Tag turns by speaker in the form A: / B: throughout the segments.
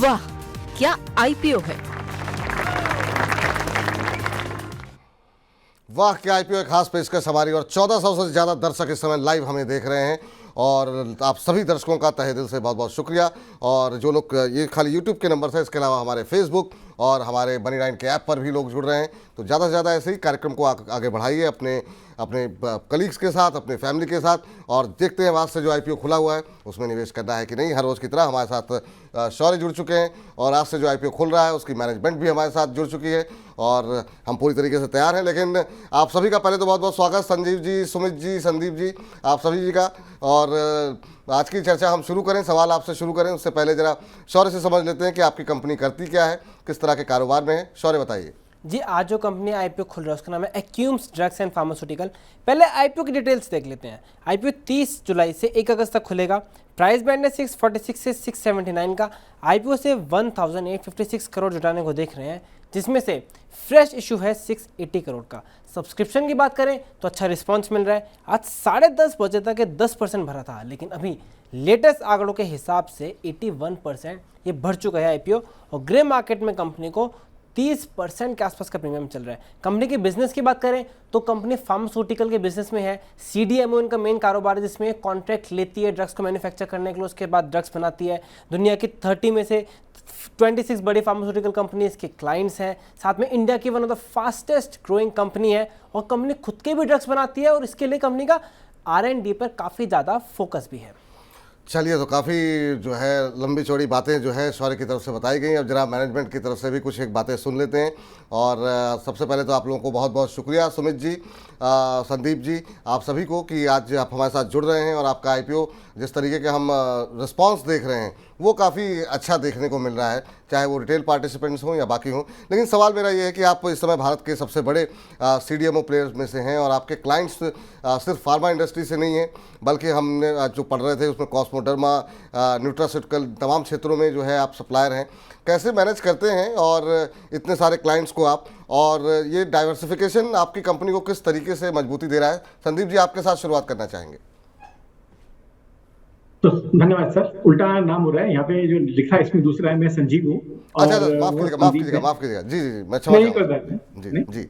A: वाह, क्या आईपीओ है।
B: वाह क्या आईपीओ खास पेशकश हमारी, और 1400 से ज़्यादा दर्शक इस समय लाइव हमें देख रहे हैं और आप सभी दर्शकों का तहे दिल से बहुत बहुत शुक्रिया। और जो लोग, ये खाली यूट्यूब के नंबर से, इसके अलावा हमारे फेसबुक और हमारे बनी नाइन के ऐप पर भी लोग जुड़ रहे हैं, तो ज़्यादा से ज़्यादा ऐसे ही कार्यक्रम को आगे बढ़ाइए अपने अपने कलीग्स के साथ, अपने फैमिली के साथ, और देखते हैं आज से जो आईपीओ खुला हुआ है उसमें निवेश करना है कि नहीं। हर रोज़ की तरह हमारे साथ शौर्य जुड़ चुके हैं और आज से जो आईपीओ खुल रहा है उसकी मैनेजमेंट भी हमारे साथ जुड़ चुकी है और हम पूरी तरीके से तैयार हैं। लेकिन आप सभी का पहले तो बहुत बहुत स्वागत, संजीव जी, सुमित जी, संदीप जी, आप सभी जी का। और आज की चर्चा हम शुरू करें, सवाल आपसे शुरू करें उससे पहले जरा शौर्य से समझ लेते हैं कि आपकी कंपनी करती क्या है, किस तरह के कारोबार में है। शौर्य बताइए
C: जी। आज जो कंपनी आईपीओ खुल रहा है उसका नाम है एक्यूम्स ड्रग्स एंड फार्मास्यूटिकल। पहले आईपीओ की डिटेल्स देख लेते हैं। आईपीओ 30 जुलाई से 1 अगस्त तक खुलेगा। प्राइस बैंड है 646 से 679 का। आईपीओ से 1856 करोड़ जुटाने को देख रहे हैं, जिसमें से फ्रेश इशू है 680 करोड़ का। सब्सक्रिप्शन की बात करें तो अच्छा रिस्पांस मिल रहा है। आज 10:30 बजे तक ये 10% भरा था, लेकिन अभी लेटेस्ट आंकड़ों के हिसाब से 81% ये बढ़ चुका है आईपीओ। और ग्रे मार्केट में कंपनी को 30% के आसपास का प्रीमियम चल रहा है। कंपनी के बिजनेस की बात करें तो कंपनी फार्मास्यूटिकल के बिजनेस में है। सीडीएमओ इनका मेन कारोबार है, जिसमें कॉन्ट्रैक्ट लेती है ड्रग्स को मैन्युफैक्चर करने के लिए, उसके बाद ड्रग्स बनाती है। दुनिया की 30 में से 26 बड़ी फार्मास्यूटिकल कंपनी इसके क्लाइंट्स हैं। साथ में इंडिया की one of the fastest growing company है और कंपनी खुद के भी ड्रग्स बनाती है और इसके लिए कंपनी का R&D पर काफ़ी ज़्यादा फोकस भी है।
B: चलिए, तो काफ़ी जो है लंबी चौड़ी बातें जो है शौर्य की तरफ से बताई गई। अब जरा मैनेजमेंट की तरफ से भी कुछ एक बातें सुन लेते हैं। और सबसे पहले तो आप लोगों को बहुत बहुत शुक्रिया, सुमित जी, संदीप जी, आप सभी को कि आज आप हमारे साथ जुड़ रहे हैं और आपका आईपीओ जिस तरीके के हम रिस्पांस देख रहे हैं वो काफ़ी अच्छा देखने को मिल रहा है, चाहे वो रिटेल पार्टिसिपेंट्स हों या बाकी हों। लेकिन सवाल मेरा ये है कि आप इस समय भारत के सबसे बड़े सीडीएमओ प्लेयर्स में से हैं और आपके क्लाइंट्स सिर्फ फार्मा इंडस्ट्री से नहीं है, बल्कि हमने जो पढ़ रहे थे उसमें कॉस्मोडर्मा, न्यूट्रास्यूटिकल, तमाम क्षेत्रों में जो है आप सप्लायर हैं। कैसे मैनेज करते हैं और इतने सारे क्लाइंट्स को आप, और ये डाइवर्सिफिकेशन आपकी कंपनी को किस तरीके से मजबूती दे रहा है? संदीप जी, आपके साथ शुरुआत करना चाहेंगे।
D: तो धन्यवाद सर। उल्टा नाम हो रहा है यहाँ पे, जो लिखा है इसमें दूसरा है, मैं संजीव हूँ।
B: अच्छा, माफ कीजिएगा जी जी, मैं क्षमा चाहूँगा। जी जी।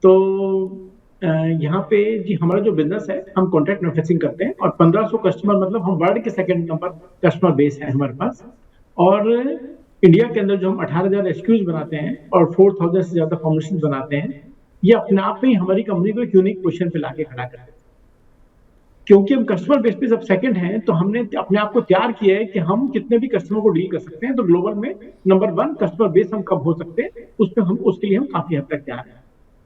D: तो यहाँ पे जी हमारा जो बिजनेस है, हम कॉन्ट्रैक्ट मैन्युफैक्चरिंग करते हैं और 1500 कस्टमर, मतलब हम वर्ल्ड के सेकंड नंबर कस्टमर बेस है हमारे पास। और इंडिया के अंदर जो हम 18,000 SKUs बनाते हैं और 4,000 से ज्यादा फॉर्मुलेशंस बनाते हैं, ये अपने आप में ही हमारी कंपनी को एक यूनिक पोजीशन पे लाके खड़ा करते हैं। क्योंकि हम कस्टमर बेस पे सब सेकंड हैं, तो हमने अपने आप को तैयार किया है कि हम कितने भी कस्टमर को डील कर सकते हैं। तो ग्लोबल में नंबर 1 कस्टमर बेस हम कब हो सकते हैं, उसके लिए हम काफी हद तक तैयार हैं।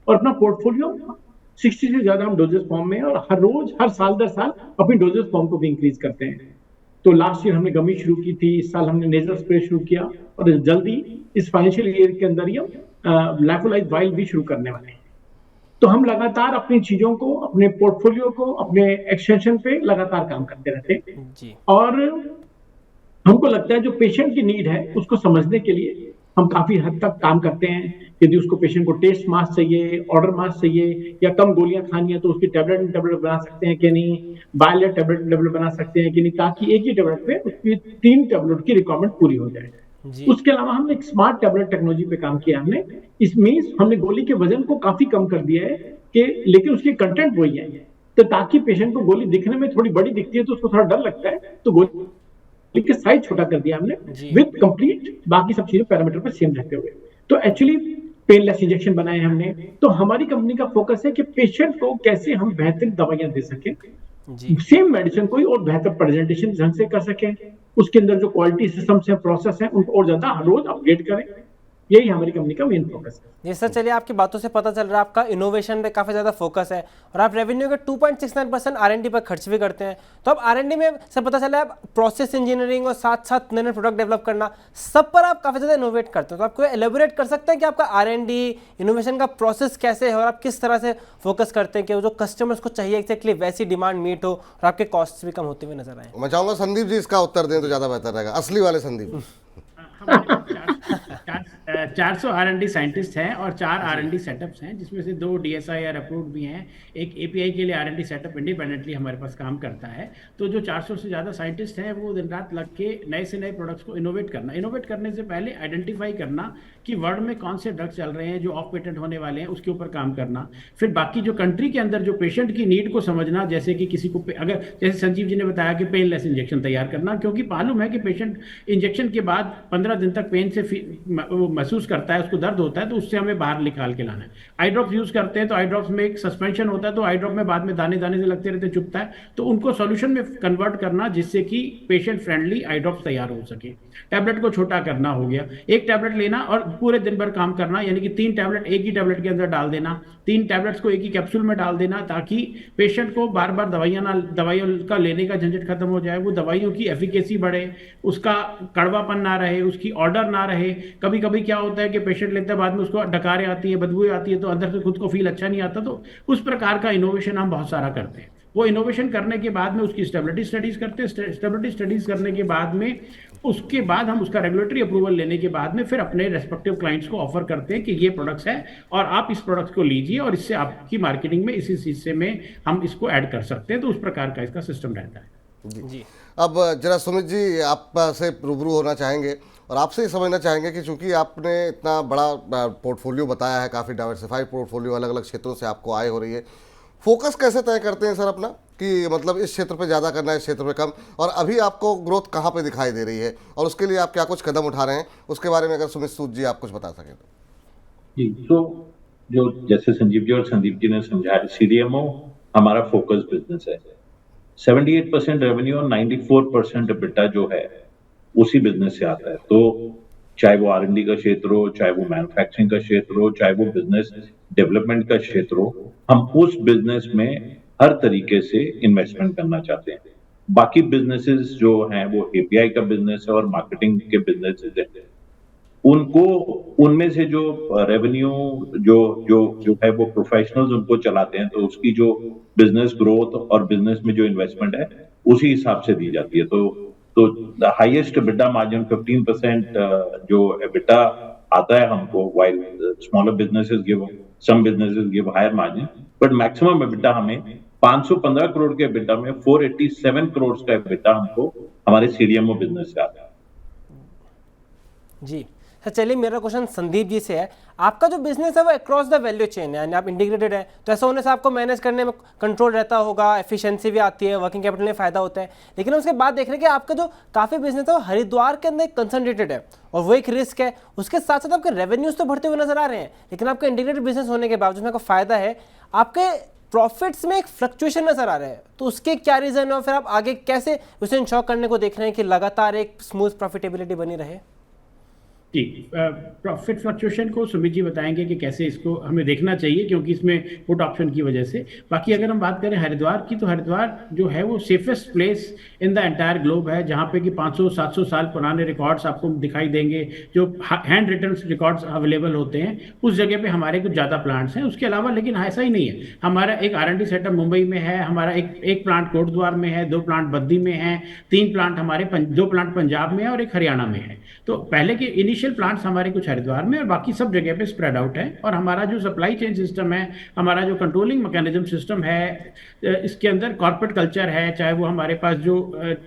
D: और अपना पोर्टफोलियो 60 से ज्यादा हम डोजेस फॉर्म में, और हर साल दर साल अपनी डोजेस फॉर्म को भी इंक्रीज करते हैं। तो लास्ट ईयर हमने गमी शुरू की थी, इस साल हमने नेजल स्प्रे शुरू किया और जल्दी इस फाइनेंशियल ईयर के अंदर ही हम लाइफोलाइज वाइल भी शुरू करने वाले हैं। तो हम लगातार अपनी चीजों को, अपने पोर्टफोलियो को, अपने एक्सटेंशन पे लगातार काम करते रहते हैं जी। और हमको लगता है जो पेशेंट की नीड है उसको समझने के लिए हम काफी हद तक काम करते हैं। यदि उसको पेशेंट को टेस्ट मास्क चाहिए, ऑर्डर मास्क चाहिए, या कम गोलियां खानी है, तो उसकी टैबलेट बना सकते हैं कि नहीं, बायलेट टैबलेट बना सकते हैं कि नहीं, ताकि एक ही टैबलेट पे उसकी 3 टैबलेट की रिक्वायरमेंट पूरी हो जाए। उसके अलावा हमने एक स्मार्ट टैबलेट टेक्नोलॉजी पे काम किया। इसमें हमने गोली के वजन को काफी कम कर दिया है कि, लेकिन उसकी कंटेंट वही है। तो ताकि पेशेंट को गोली दिखने में थोड़ी बड़ी दिखती है तो उसको थोड़ा डर लगता है, तो गोली के साइज छोटा कर दिया हमने विद कंप्लीट बाकी सब चीजें पैरामीटर पे सेम रहते हुए। तो एक्चुअली पेनलेस इंजेक्शन बनाए हमने। तो हमारी कंपनी का फोकस है कि पेशेंट को कैसे हम बेहतरीन दवाइयां दे सकें, सेम मेडिसिन कोई और बेहतर प्रेजेंटेशन ढंग से कर सकें, उसके अंदर जो क्वालिटी सिस्टम्स हैं, प्रोसेस हैं, उनको और ज्यादा रोज अपडेट करें। यही हमारी कंपनी का मेन फोकस है।
C: जी सर, चलिए आपकी बातों से पता चल रहा है आपका इनोवेशन पे काफ़ी ज़्यादा फोकस है और आप रेवेन्यू के 2.69% R&D पर खर्च भी करते हैं। तो अब R&D में से पता चला आप प्रोसेस इंजीनियरिंग और साथ साथ नए नए प्रोडक्ट डेवलप करना, सब पर आप काफ़ी ज़्यादा इनोवेट करते हैं। तो आपको एलेबोरेट कर सकते हैं कि आपका R&D इनोवेशन का प्रोसेस कैसे है और आप किस तरह से फोकस करते हैं कि जो कस्टमर्स को चाहिए एक्जैक्टली वैसी डिमांड मीट हो और आपके कॉस्ट भी कम होते हुए नजर आए।
B: मैं चाहूँगा संदीप जी इसका उत्तर दें तो ज़्यादा बेहतर रहेगा, असली वाले संदीप।
E: 400 R&D साइंटिस्ट हैं और 4 R&D सेटअप्स हैं, जिसमें से 2 DSIR अप्रूव्ड भी हैं। एक API के लिए R&D सेटअप इंडिपेंडेंटली हमारे पास काम करता है। तो जो 400 से ज़्यादा साइंटिस्ट हैं वो दिन रात लग के नए से नए प्रोडक्ट्स को इनोवेट करने से पहले आइडेंटिफाई करना कि वर्ल्ड में कौन से ड्रग्स चल रहे हैं जो ऑफ पेटेंट होने वाले हैं, उसके ऊपर काम करना। फिर बाकी जो कंट्री के अंदर जो पेशेंट की नीड को समझना, जैसे कि किसी को अगर जैसे संजीव जी ने बताया कि पेनलेस इंजेक्शन तैयार करना, क्योंकि मालूम है कि पेशेंट इंजेक्शन के बाद 15 दिन तक पेन से वो महसूस करता है, उसको दर्द होता है, तो उससे हमें बाहर निकाल के लाना है। आई ड्रॉप्स यूज करते हैं तो आई ड्रॉप्स में एक सस्पेंशन होता है, तो आई ड्रॉप में बाद में दाने दाने से लगते रहते चुभता है, तो उनको सॉल्यूशन में कन्वर्ट करना जिससे कि पेशेंट फ्रेंडली आई ड्रॉप्स तैयार हो सके। टैबलेट को छोटा करना हो गया, एक टैबलेट लेना और पूरे दिन भर काम करना, यानी कि 3 टैबलेट एक ही टैबलेट के अंदर डाल देना, 3 टैबलेट्स को एक ही कैप्सूल में डाल देना, ताकि पेशेंट को बार बार दवाइयों का लेने का झंझट खत्म हो जाए, वो दवाइयों की एफिकेसी बढ़े, उसका कड़वापन ना रहे, उसकी ऑर्डर ना रहे। कभी कभी क्या होता है कि पेशेंट लेते हैं, बाद में उसको डकारें आती है, बदबू आती है, तो अंदर से खुद को फील अच्छा नहीं आता। तो उस प्रकार का इनोवेशन हम बहुत सारा करते हैं। वो इनोवेशन करने के बाद में उसकी स्टेबिलिटी स्टडीज करते हैं, स्टेबिलिटी स्टडीज करने के बाद में उसके बाद हम उसका रेगुलेटरी अप्रूवल लेने के बाद में फिर अपने रेस्पेक्टिव क्लाइंट्स को ऑफर करते हैं कि ये प्रोडक्ट्स है और आप इस प्रोडक्ट को लीजिए और इससे आपकी मार्केटिंग में इसी हिस्से में हम इसको ऐड कर सकते हैं। तो उस प्रकार का इसका सिस्टम रहता है।
B: जी। अब जरा सुमित जी आपसे रूबरू होना चाहेंगे और आपसे ही समझना चाहेंगे कि चूंकि आपने इतना बड़ा पोर्टफोलियो बताया है, काफ़ी डाइवर्सिफाइड पोर्टफोलियो, अलग अलग क्षेत्रों से आपको आय हो रही है, फोकस कैसे तय करते हैं सर अपना कि मतलब इस क्षेत्र पे ज़्यादा करना है, इस क्षेत्र पे कम, और अभी आपको ग्रोथ कहाँ पे दिखाई दे रही है और उसके लिए आप क्या कुछ कदम उठा रहे हैं, उसके बारे में अगर सुमित सूद जी आप कुछ बता सकें तो।
F: जी, तो जो जैसे संजीव जी और संदीप जी ने समझाया, CDMO हमारा फोकस बिजनेस है। 78% रेवेन्यू और 94% EBITDA जो है उसी बिजनेस से आता है। तो चाहे वो R&D का क्षेत्र हो, चाहे वो मैन्युफैक्चरिंग का क्षेत्र हो, चाहे वो बिजनेस डेवलपमेंट का क्षेत्र हो, हम उस बिजनेस में हर तरीके से इन्वेस्टमेंट करना चाहते हैं। बाकी बिजनेसेस जो हैं वो API का बिजनेस है और मार्केटिंग के बिजनेसेस हैं, उनको उनमें से जो रेवेन्यू जो है वो प्रोफेशनल्स उनको चलाते हैं, तो उसकी जो बिजनेस ग्रोथ और बिजनेस में जो इन्वेस्टमेंट है उसी हिसाब से दी जाती है। तो द हाईएस्ट EBITDA मार्जिन 15% जो EBITDA आता है हमको, while smaller businesses give, some businesses give higher margin, but maximum EBITDA हमें 515 करोड़ के EBITDA में 487 करोड़ का EBITDA हमको हमारे CDMO बिजनेस से आता है।
C: जी सर, चलिए मेरा क्वेश्चन संदीप जी से है। आपका जो बिजनेस है वो अक्रॉस द वैल्यू चेन है, यानी आप इंटीग्रेटेड है, तो ऐसा होने से आपको मैनेज करने में कंट्रोल रहता होगा, एफिशिएंसी भी आती है, वर्किंग कैपिटल में फ़ायदा होता है। लेकिन उसके बाद देख रहे हैं कि आपका जो काफ़ी बिजनेस है वो हरिद्वार के अंदर कंसंट्रेटेड है और वो एक रिस्क है। उसके साथ साथ आपके रेवेन्यूज तो बढ़ते हुए नजर आ रहे हैं, लेकिन आपका इंटीग्रेटेड बिजनेस होने के बावजूद आपका फ़ायदा है, आपके प्रॉफिट्स में एक फ्लक्चुएशन नजर आ रहा है। तो उसके क्या रीज़न है और फिर आप आगे कैसे उसे इंश्योर करने को देख रहे हैं कि लगातार एक स्मूथ प्रॉफिटेबिलिटी बनी रहे?
E: जी, प्रॉफिट फ्लक्चुएशन को सुमित जी बताएंगे कि कैसे इसको हमें देखना चाहिए, क्योंकि इसमें पुट ऑप्शन की वजह से। बाकी अगर हम बात करें हरिद्वार की, तो हरिद्वार जो है वो safest place in the entire globe है, जहाँ पे कि 500-700 साल पुराने रिकॉर्ड्स आपको दिखाई देंगे, जो हैंड रिटन रिकॉर्ड्स अवेलेबल होते हैं। उस जगह पे हमारे कुछ ज़्यादा प्लांट्स हैं। उसके अलावा लेकिन ऐसा ही नहीं है, हमारा एक R&D सेटअप मुंबई में है, हमारा एक प्लांट कोटद्वार में है, 2 प्लांट बद्दी में है, 3 प्लांट हमारे 2 प्लांट पंजाब में है और 1 हरियाणा में है। तो पहले के इनिशियल प्लांट्स हमारे कुछ हरिद्वार में और बाकी सब जगह पे स्प्रेड आउट है। और हमारा जो सप्लाई चेन सिस्टम है, हमारा जो कंट्रोलिंग मैकेनिज्म सिस्टम है, इसके अंदर कॉर्पोरेट कल्चर है, चाहे वो हमारे पास जो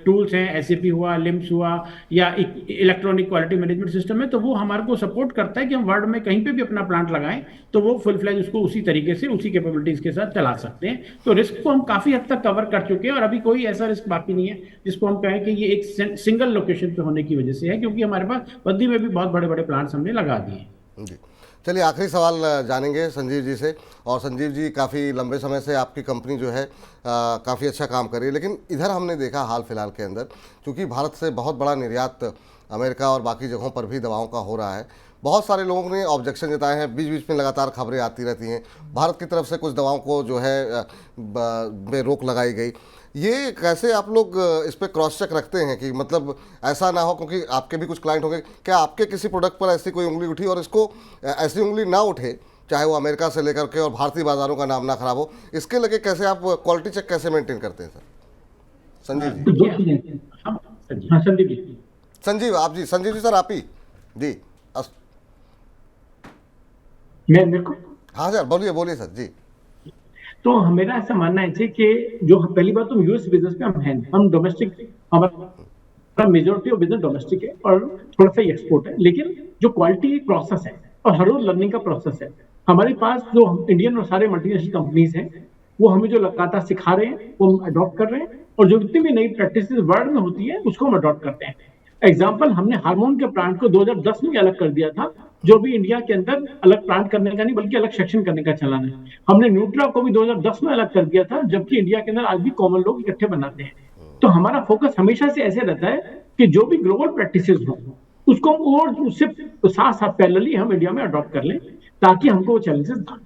E: टूल्स हैं, SAP हुआ, लिम्स हुआ, या इलेक्ट्रॉनिक क्वालिटी मैनेजमेंट सिस्टम है, तो वो हमारे को सपोर्ट करता है कि हम वर्ल्ड में कहीं पे भी अपना प्लांट लगाएं तो वो फुल फ्लेज उसको उसी तरीके से उसी कैपेबिलिटीज के साथ चला सकते हैं। तो रिस्क को हम काफ़ी हद तक कवर कर चुके हैं और अभी कोई ऐसा रिस्क बाकी नहीं है जिसको हम कहें कि ये एक सिंगल लोकेशन पे होने की वजह से है, क्योंकि हमारे पास बद्दी में भी बहुत बड़े बड़े प्लांट्स हमने लगा दिए।
B: जी, चलिए आखिरी सवाल जानेंगे संजीव जी से। और संजीव जी काफ़ी लंबे समय से आपकी कंपनी जो है काफ़ी अच्छा काम कर रही है, लेकिन इधर हमने देखा हाल फिलहाल के अंदर, क्योंकि भारत से बहुत बड़ा निर्यात अमेरिका और बाकी जगहों पर भी दवाओं का हो रहा है, बहुत सारे लोगों ने ऑब्जेक्शन जताए हैं, बीच बीच में लगातार खबरें आती रहती हैं, भारत की तरफ से कुछ दवाओं को जो है में रोक लगाई गई। ये कैसे आप लोग इस पर क्रॉस चेक रखते हैं कि मतलब ऐसा ना हो, क्योंकि आपके भी कुछ क्लाइंट होंगे, क्या आपके किसी प्रोडक्ट पर ऐसी कोई उंगली उठी और इसको ऐसी उंगली ना उठे, चाहे वो अमेरिका से लेकर के और भारतीय बाजारों का नाम ना खराब हो, इसके लगे कैसे आप क्वालिटी चेक कैसे मेंटेन करते हैं सर? संजीव जी।
D: संदीप जी।
B: संजीव आप जी, संजीव जी सर आप ही जी।
D: मेरे को
B: हाँ सर, बोलिए बोलिए सर जी।
D: तो मेरा ऐसा मानना है कि जो पहली बात तो यूएस बिजनेस में हम हैं, हम डोमेस्टिक, हमारा मेजोरिटी ऑफ बिजनेस डोमेस्टिक है और थोड़ा सा एक्सपोर्ट है, लेकिन जो क्वालिटी प्रोसेस है और हर रोज लर्निंग का प्रोसेस है। हमारे पास जो इंडियन और सारे मल्टीनेशनल कंपनीज हैं वो हमें जो लगातार सिखा रहे हैं वो हम अडॉप्ट कर रहे हैं, और जो जितनी भी नई प्रैक्टिस वर्ल्ड में होती है उसको हम अडॉप्ट करते हैं। एग्जाम्पल, हमने हार्मोन के प्लांट को 2010 में अलग कर दिया था, जो भी इंडिया के अंदर अलग प्लांट करने का नहीं बल्कि अलग सेक्शन करने का चलन है। हमने न्यूट्रा को भी 2010 में अलग कर दिया था, जबकि इंडिया के अंदर आज भी कॉमन लोग इकट्ठे बनाते हैं। तो हमारा फोकस हमेशा से ऐसे रहता है कि जो भी ग्लोबल प्रैक्टिसेस हो उसको हम और उससे साथ साथ पैरेलली हम इंडिया में अडॉप्ट कर लें ताकि हमको वो चैलेंजेस ना आए।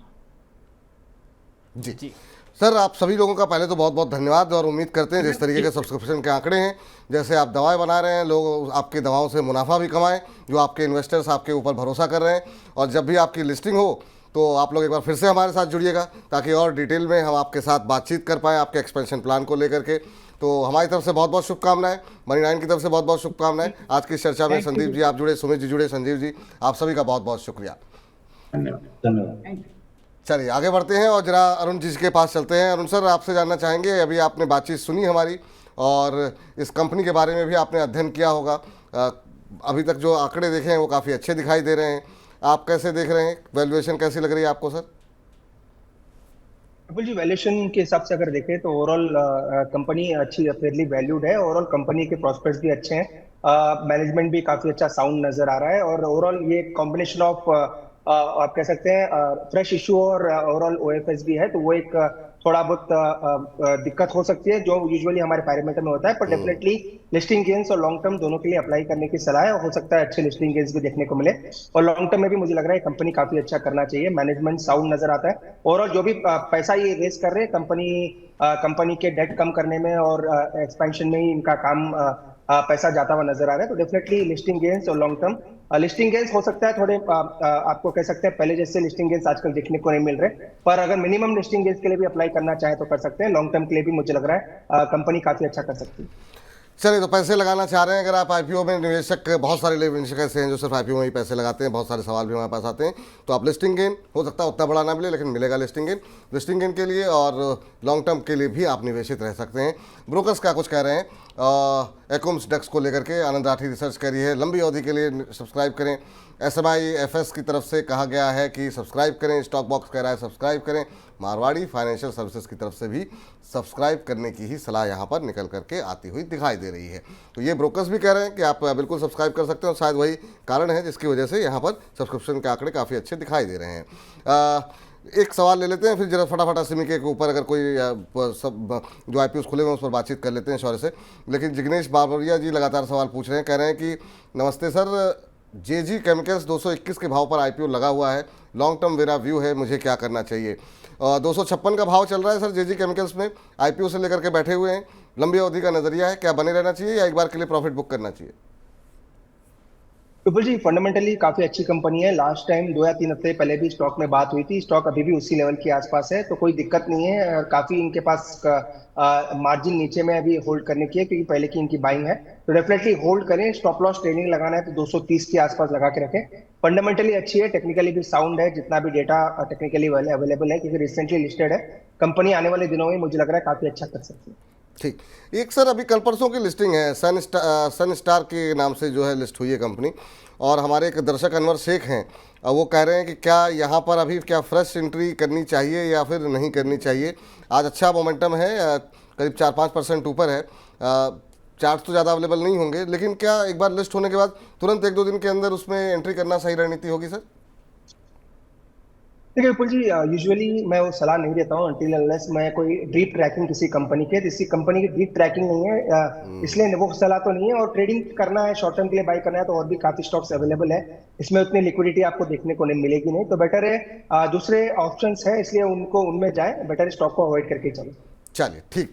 B: जी सर, आप सभी लोगों का पहले तो बहुत बहुत धन्यवाद, और उम्मीद करते हैं जिस तरीके के सब्सक्रिप्शन के आंकड़े हैं, जैसे आप दवाएं बना रहे हैं, लोग आपकी दवाओं से मुनाफा भी कमाएं, जो आपके इन्वेस्टर्स आपके ऊपर भरोसा कर रहे हैं, और जब भी आपकी लिस्टिंग हो तो आप लोग एक बार फिर से हमारे साथ जुड़िएगा ताकि और डिटेल में हम आपके साथ बातचीत कर पाएँ आपके एक्सपेंशन प्लान को लेकर के। तो हमारी तरफ से बहुत बहुत शुभकामनाएं, मनी9 की तरफ से बहुत बहुत शुभकामनाएं। आज की इस चर्चा में संदीप जी आप जुड़े, सुमित जी जुड़े, संजीव जी, आप सभी का बहुत बहुत शुक्रिया।
F: धन्यवाद।
B: चलिए आगे बढ़ते हैं और जरा अरुण जी के पास चलते हैं। अरुण सर, आपसे जानना चाहेंगे, अभी आपने बातचीत सुनी हमारी और इस कंपनी के बारे में भी आपने अध्ययन किया होगा, अभी तक जो आंकड़े देखे हैं वो काफ़ी अच्छे दिखाई दे रहे हैं, आप कैसे देख रहे हैं, वैल्यूएशन कैसी लग रही है आपको सर?
G: बिल्कुल जी, वैल्यूएशन के हिसाब से अगर देखें तो ओवरऑल कंपनी अच्छी फेयरली वैल्यूड है। ओवरऑल कंपनी के प्रॉस्पेक्ट्स भी अच्छे हैं, मैनेजमेंट भी काफी अच्छा साउंड नजर आ रहा है, और ओवरऑल ये कॉम्बिनेशन ऑफ आप कह सकते हैं फ्रेश इशू और ओवरऑल ओएफएस भी है, तो वो एक थोड़ा बहुत दिक्कत हो सकती है जो यूजुअली हमारे पैरामीटर में होता है, पर डेफिनेटली लिस्टिंग गेन्स और लॉन्ग टर्म दोनों के लिए अप्लाई करने की सलाह है। हो सकता है अच्छे लिस्टिंग गेन्स भी देखने को मिले, और लॉन्ग टर्म में भी मुझे लग रहा है कंपनी काफी अच्छा करना चाहिए, मैनेजमेंट साउंड नजर आता है। ओवरऑल जो भी पैसा ये रेस कर रहे हैं कंपनी के डेट कम करने में और एक्सपेंशन में ही इनका काम पैसा जाता हुआ नजर आ रहा है, तो डेफिनेटली लिस्टिंग गेन्स और लॉन्ग टर्म लिस्टिंग गेन्स हो सकता है थोड़े आपको कह सकते हैं पहले जैसे लिस्टिंग गेन्स आजकल देखने को नहीं मिल रहे, पर अगर मिनिमम लिस्टिंग गेन्स के लिए भी अप्लाई करना चाहे तो कर सकते हैं। लॉन्ग टर्म के लिए भी मुझे लग रहा है कंपनी काफी अच्छा कर सकती है।
B: चलिए, तो पैसे लगाना चाह रहे हैं अगर आप आईपीओ में, निवेशक बहुत सारे निवेशक ऐसे हैं जो सिर्फ आईपीओ में ही पैसे लगाते हैं, बहुत सारे सवाल भी हमारे पास आते हैं, तो आप लिस्टिंग गेन हो सकता है उतना बड़ा ना मिले लेकिन मिलेगा लिस्टिंग गेन के लिए, और लॉन्ग टर्म के लिए भी आप निवेशित रह सकते हैं। ब्रोकर्स क्या कुछ कह रहे हैं एक्यूम्स डेक्स को लेकर के, आनंद राठी रिसर्च कह रही है लंबी अवधि के लिए सब्सक्राइब करें, SMIFS की तरफ से कहा गया है कि सब्सक्राइब करें, स्टॉक बॉक्स कह रहा है सब्सक्राइब करें, मारवाड़ी फाइनेंशियल सर्विसेज की तरफ से भी सब्सक्राइब करने की ही सलाह यहाँ पर निकल करके आती हुई दिखाई दे रही है। तो ये ब्रोकर्स भी कह रहे हैं कि आप बिल्कुल सब्सक्राइब कर सकते हैं, और शायद वही कारण है जिसकी वजह से यहाँ पर सब्सक्रिप्शन के आंकड़े काफ़ी अच्छे दिखाई दे रहे हैं। एक सवाल ले लेते हैं, फिर जरा फटाफट सिमी के ऊपर अगर कोई सब जो आईपीओ खुले हुए हैं उस पर बातचीत कर लेते हैं शौर्य से। लेकिन जिग्नेश बाबरिया जी लगातार सवाल पूछ रहे हैं, कह रहे हैं कि नमस्ते सर, जेजी केमिकल्स 221 के भाव पर आईपीओ लगा हुआ है, लॉन्ग टर्म मेरा व्यू है, मुझे क्या करना चाहिए? 256 का भाव चल रहा है सर जेजी केमिकल्स में, आईपीओ से लेकर के बैठे हुए हैं, लंबी अवधि का नजरिया है, क्या बने रहना चाहिए या एक बार के लिए प्रॉफिट बुक करना चाहिए?
G: बिल्कुल जी, फंडामेंटली काफी अच्छी कंपनी है। लास्ट टाइम 2 या 3 हफ्ते पहले भी स्टॉक में बात हुई थी, स्टॉक अभी भी उसी लेवल के आसपास है, तो कोई दिक्कत नहीं है। काफी इनके पास मार्जिन नीचे में अभी होल्ड करने की है क्योंकि पहले की इनकी बाइंग है, तो डेफिनेटली होल्ड करें। स्टॉप लॉस ट्रेडिंग लगाना है तो 230 के आसपास लगा के रखें। फंडामेंटली अच्छी है, टेक्निकली भी साउंड है, जितना भी डेटा टेक्निकली अवेलेबल है क्योंकि रिसेंटली लिस्टेड है कंपनी, आने वाले दिनों में मुझे लग रहा है काफी अच्छा कर सकती है।
B: ठीक, एक सर अभी कल परसों की लिस्टिंग है, सन स्टार के नाम से जो है लिस्ट हुई है कंपनी, और हमारे एक दर्शक अनवर शेख हैं, वो कह रहे हैं कि क्या यहाँ पर अभी क्या फ्रेश एंट्री करनी चाहिए या फिर नहीं करनी चाहिए? आज अच्छा मोमेंटम है, करीब 4-5% ऊपर है, चार्ट्स तो ज़्यादा अवेलेबल नहीं होंगे, लेकिन क्या एक बार लिस्ट होने के बाद तुरंत 1-2 दिन के अंदर उसमें एंट्री करना सही रणनीति होगी सर?
G: देखिए विपुल जी, यूजुअली मैं वो सलाह नहीं देता हूँ अंटिल अनलेस मैं कोई डीप ट्रैकिंग किसी कंपनी के, किसी कंपनी की डीप ट्रैकिंग नहीं है, इसलिए वो सलाह तो नहीं है। और ट्रेडिंग करना है, शॉर्ट टर्म के लिए बाय करना है तो और भी काफी स्टॉक्स अवेलेबल है, इसमें उतनी लिक्विडिटी आपको देखने को नहीं मिलेगी, नहीं तो बेटर है दूसरे ऑप्शंस है, इसलिए उनमें जाए, बेटर स्टॉक को अवॉइड करके चले।
B: चलिए ठीक,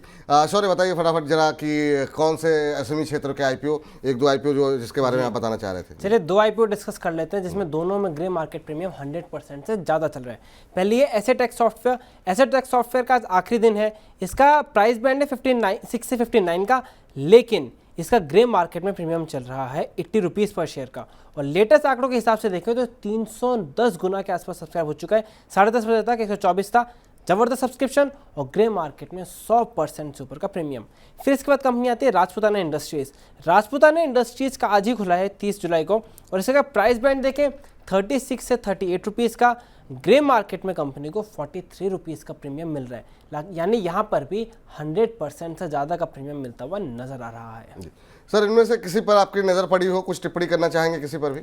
B: शौर्य बताइए फटाफट जरा कि कौन से एसएमई क्षेत्र के आईपीओ, 1-2 आईपीओ जो जिसके बारे में आप बताना चाह रहे थे।
C: चलिए 2 आईपीओ डिस्कस कर लेते हैं जिसमें दोनों में ग्रे मार्केट प्रीमियम 100% से ज़्यादा चल रहा है। पहले ये एसेटेक्स सॉफ्टवेयर का आज आखिरी दिन है, इसका प्राइस बैंड है 6 से 59 का, लेकिन इसका ग्रे मार्केट में प्रीमियम चल रहा है 80 रुपीज़ पर शेयर का, और लेटेस्ट आंकड़ों के हिसाब से देखें तो 310 गुना के आसपास सब्सक्राइब हो चुका है। 10:30 बजे तक 124 था, जबरदस्त सब्सक्रिप्शन और ग्रे मार्केट में 100% से ऊपर का प्रीमियम। फिर इसके बाद कंपनी आती है राजपूताना इंडस्ट्रीज। राजपूताना इंडस्ट्रीज का आज ही खुला है 30 जुलाई को, और इसका प्राइस बैंड देखें 36 से 38 रुपीज़ का। ग्रे मार्केट में कंपनी को 43 रुपीज़ का प्रीमियम मिल रहा है, यानी यहाँ पर भी 100% से ज़्यादा का प्रीमियम मिलता हुआ नजर आ रहा है।
B: सर, इनमें से किसी पर आपकी नज़र पड़ी हो, कुछ टिप्पणी करना चाहेंगे किसी पर भी?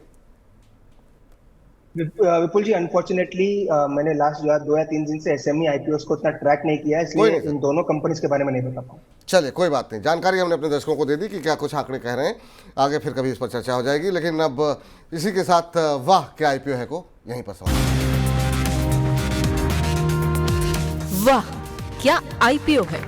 G: विपुल जी, अनफॉर्चुनेटली मैंने लास्ट 2 या 3 दिन से एसएमई आईपीओस को उतना ट्रैक नहीं किया है, इसलिए इन दोनों कंपनीज के बारे में नहीं बता पाऊँ।
B: चलिए, कोई बात नहीं, जानकारी हमने अपने दर्शकों को दे दी कि क्या कुछ आंकड़े कह रहे हैं। आगे फिर कभी इस पर चर्चा हो जाएगी, लेकिन अब इसी के साथ वाह क्या आईपीओ है को यहीं पर समाप्त।
A: वाह क्या आईपीओ है।